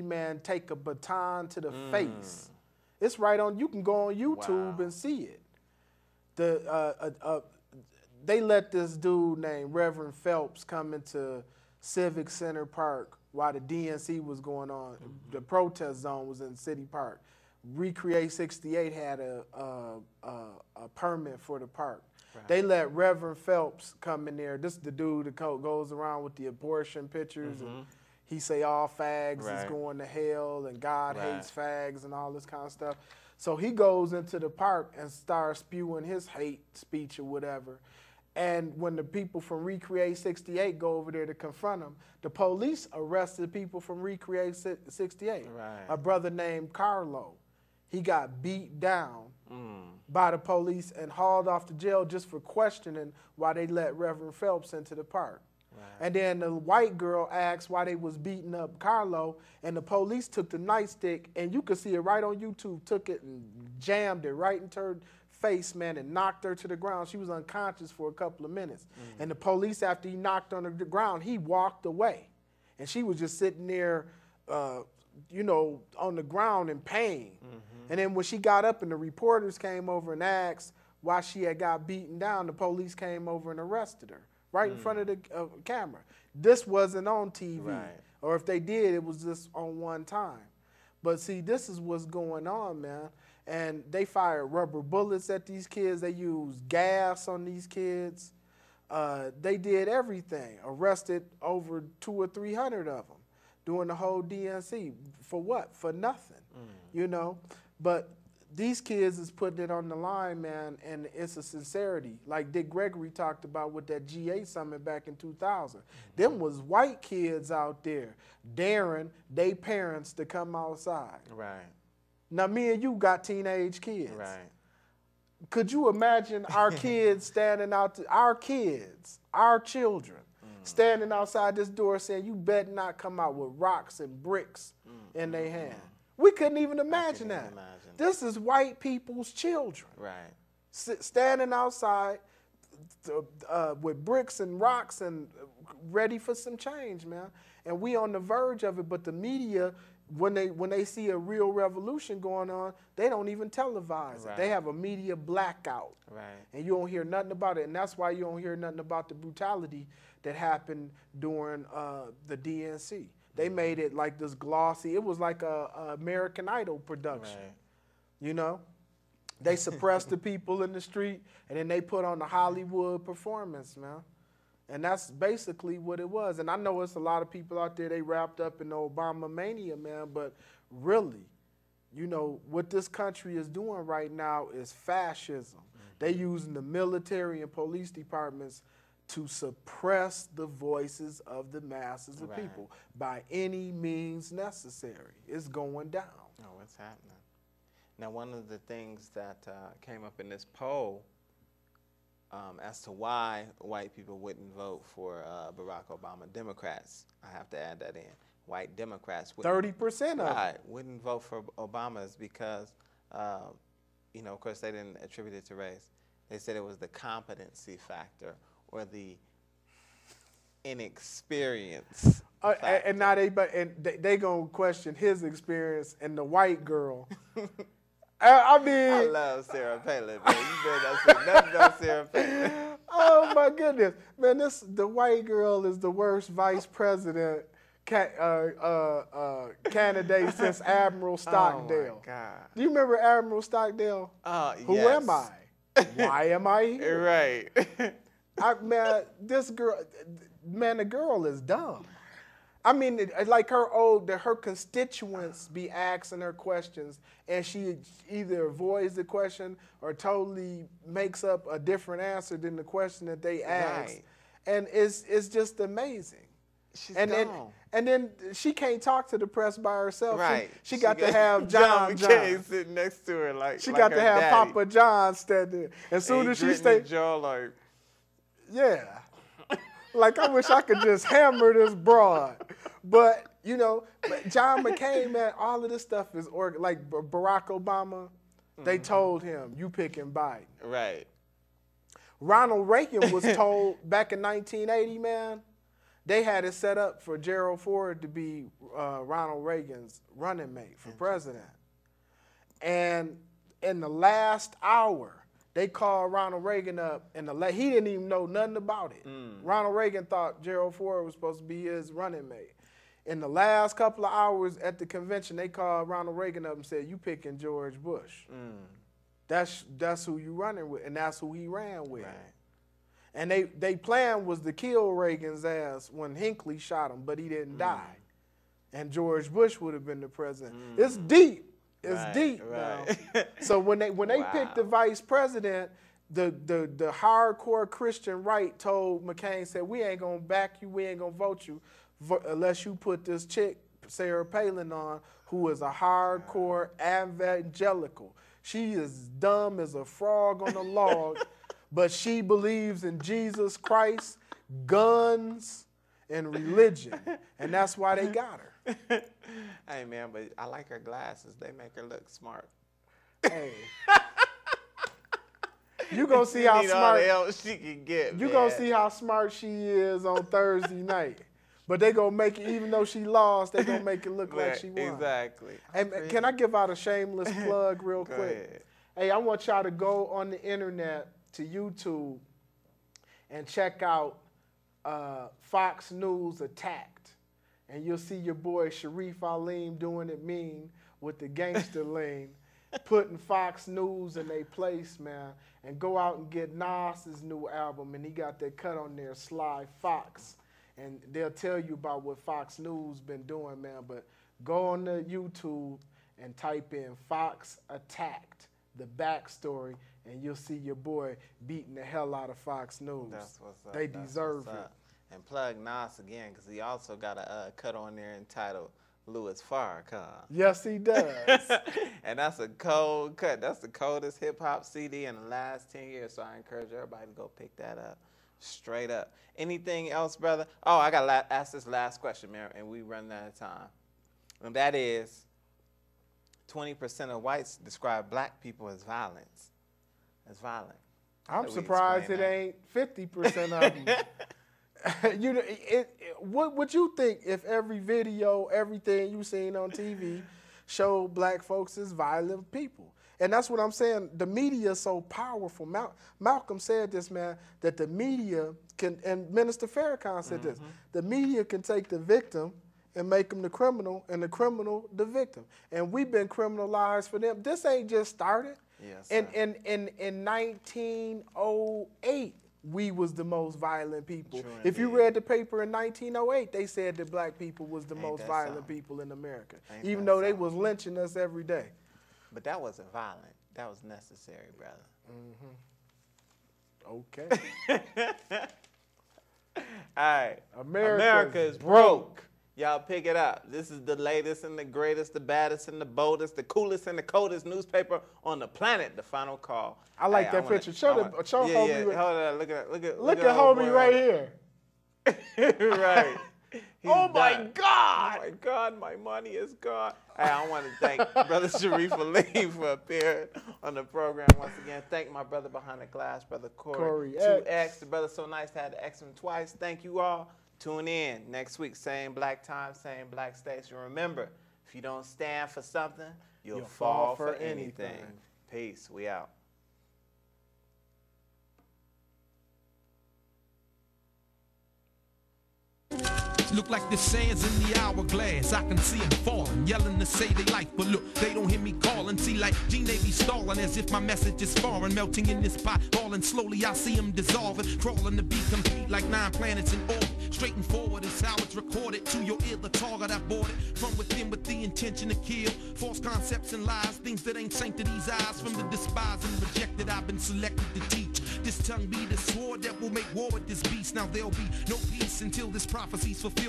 man take a baton to the face. It's right on. You can go on YouTube and see it. They let this dude named Reverend Phelps come into Civic Center Park while the DNC was going on. The protest zone was in City Park. Recreate 68 had a permit for the park. Right. They let Reverend Phelps come in there. This is the dude that goes around with the abortion pictures and he say all fags is going to hell and God hates fags and all this kind of stuff. So he goes into the park and starts spewing his hate speech or whatever. And when the people from Recreate 68 go over there to confront him, the police arrested people from Recreate 68. Right. A brother named Carlo. He got beat down by the police and hauled off to jail just for questioning why they let Reverend Phelps into the park. Right. And then the white girl asked why they was beating up Carlo, and the police took the nightstick, and you could see it right on YouTube, took it and jammed it right into her face, man, and knocked her to the ground. She was unconscious for a couple of minutes. And the police, after he knocked on the ground, he walked away. And she was just sitting there, you know, on the ground in pain. And then when she got up and the reporters came over and asked why she had got beaten down, the police came over and arrested her right in front of the camera. This wasn't on TV. Right. Or if they did, it was just on one time. But see, this is what's going on, man. And they fired rubber bullets at these kids. They used gas on these kids. They did everything. Arrested over 200 or 300 of them doing the whole DNC. For what? For nothing, you know? But these kids is putting it on the line, man, and it's a sincerity. Like Dick Gregory talked about with that GA summit back in 2000. Them was white kids out there daring their parents to come outside. Right. Now, me and you got teenage kids. Right. Could you imagine our kids standing out, our kids, our children, standing outside this door saying, you better not come out with rocks and bricks in their hand? We couldn't even imagine that. This is white people's children. Right. Standing outside with bricks and rocks and ready for some change, man. And we on the verge of it, but the media, when they see a real revolution going on, they don't even televise it. They have a media blackout. Right. And you don't hear nothing about it. And that's why you don't hear nothing about the brutality that happened during the DNC. They made it like this glossy. It was like a American Idol production. Right. You know? They suppressed the people in the street, and then they put on the Hollywood performance, man. And that's basically what it was. And I know it's a lot of people out there, they wrapped up in the Obama mania, man, but really, you know, what this country is doing right now is fascism. They using the military and police departments to suppress the voices of the masses of people by any means necessary. It's going down. Oh, it's happening. Now, one of the things that came up in this poll as to why white people wouldn't vote for Barack Obama, Democrats, I have to add that in, white Democrats, 30% of them wouldn't vote for Obama is because, you know, of course, they didn't attribute it to race. They said it was the competency factor or the inexperience. And now they gonna question his experience and the white girl. I mean, I love Sarah Palin, man. You better not say nothing about Sarah Palin. Oh my goodness, man! The white girl is the worst vice president candidate since Admiral Stockdale. Oh my God! Do you remember Admiral Stockdale? Who am I? Why am I here? Right. Man, this girl, man, the girl is dumb. I mean, like her constituents be asking her questions, and she either avoids the question or totally makes up a different answer than the question that they asked. Right. And it's just amazing. She's gone. And then she can't talk to the press by herself. Right. She got to have John sitting next to her like she got to have daddy. Papa John standing. As soon as she stay, like, yeah. Like, I wish I could just hammer this broad. But, you know, John McCain, man, all of this stuff is, like Barack Obama, they told him, you picking Biden. Right. Ronald Reagan was told back in 1980, man, they had it set up for Gerald Ford to be Ronald Reagan's running mate for president. And in the last hour, they called Ronald Reagan up, and he didn't even know nothing about it. Ronald Reagan thought Gerald Ford was supposed to be his running mate. In the last couple of hours at the convention, they called Ronald Reagan up and said, "You picking George Bush. That's who you running with," and that's who he ran with. Right. And they plan was to kill Reagan's ass when Hinckley shot him, but he didn't die. And George Bush would have been the president. It's deep. It's deep now. So when they picked the vice president, the hardcore Christian right told McCain, said, "We ain't gonna back you, we ain't gonna vote you unless you put this chick, Sarah Palin, on, who is a hardcore evangelical. She is dumb as a frog on a log, but she believes in Jesus Christ, guns, and religion." And that's why they got her. Hey, man, but I like her glasses. They make her look smart. Hey. You gonna see how smart all the help she can get. You gonna see how smart she is on Thursday night. But they gonna make it, even though she lost, they gonna make it look like she won. Exactly. Hey, can I give out a shameless plug real quick? Ahead. Hey, I want y'all to go on the internet to YouTube and check out Fox News Attacked. And you'll see your boy Shareef Aleem doing it mean with the gangster lean, putting Fox News in their place, man. And go out and get Nas's new album, and he got that cut on there, Sly Fox. And they'll tell you about what Fox News been doing, man. But go on the YouTube and type in Fox Attacked, the backstory, and you'll see your boy beating the hell out of Fox News. That's what's up. They deserve it. And plug Nas again, because he also got a cut on there entitled Louis Farrakhan. Yes, he does. And that's a cold cut. That's the coldest hip-hop CD in the last 10 years, so I encourage everybody to go pick that up. Straight up. Anything else, brother? Oh, I got to ask this last question, man, and we run out of time. And that is, 20% of whites describe black people as violence. As violent. I'm surprised it ain't 50% of them. What would you think if every video, everything you seen on TV showed black folks as violent people? And that's what I'm saying. The media is so powerful. Malcolm said this, man, that the media can, and Minister Farrakhan said this, the media can take the victim and make them the criminal, and the criminal the victim. And we've been criminalized for them. This ain't just started. Yes, in 1908, we was the most violent people. True, if you read the paper in 1908, they said that black people was the most violent people in America, even though they was lynching us every day. But that wasn't violent. That was necessary, brother. Okay. All right. America is broke. Y'all pick it up. This is the latest and the greatest, the baddest and the boldest, the coolest and the coldest newspaper on the planet, The Final Call. I like that picture. Show homie. Yeah. Hold on. Look at homie right here. Right. Oh my God! Oh my God, my money is gone. Hey, I want to thank Brother Shareef Aleem for appearing on the program once again. Thank my brother behind the glass, Brother Corey 2X. The brother so nice to have the X him twice. Thank you all. Tune in next week, same black time, same black station. Remember, if you don't stand for something, you'll fall for anything. Peace. We out. Look like the sands in the hourglass. I can see them falling, yelling to say they like, but look, they don't hear me calling. See, like G-Navy stalling as if my message is foreign, melting in this pot, falling slowly. I see them dissolving, crawling to be complete like 9 planets in orbit. Straight and forward is how it's recorded. To your ear, the target I boarded from within with the intention to kill. False concepts and lies, things that ain't sank to these eyes. From the despised and rejected, I've been selected to teach. This tongue be the sword that will make war with this beast. Now there'll be no peace until this prophecy's fulfilled.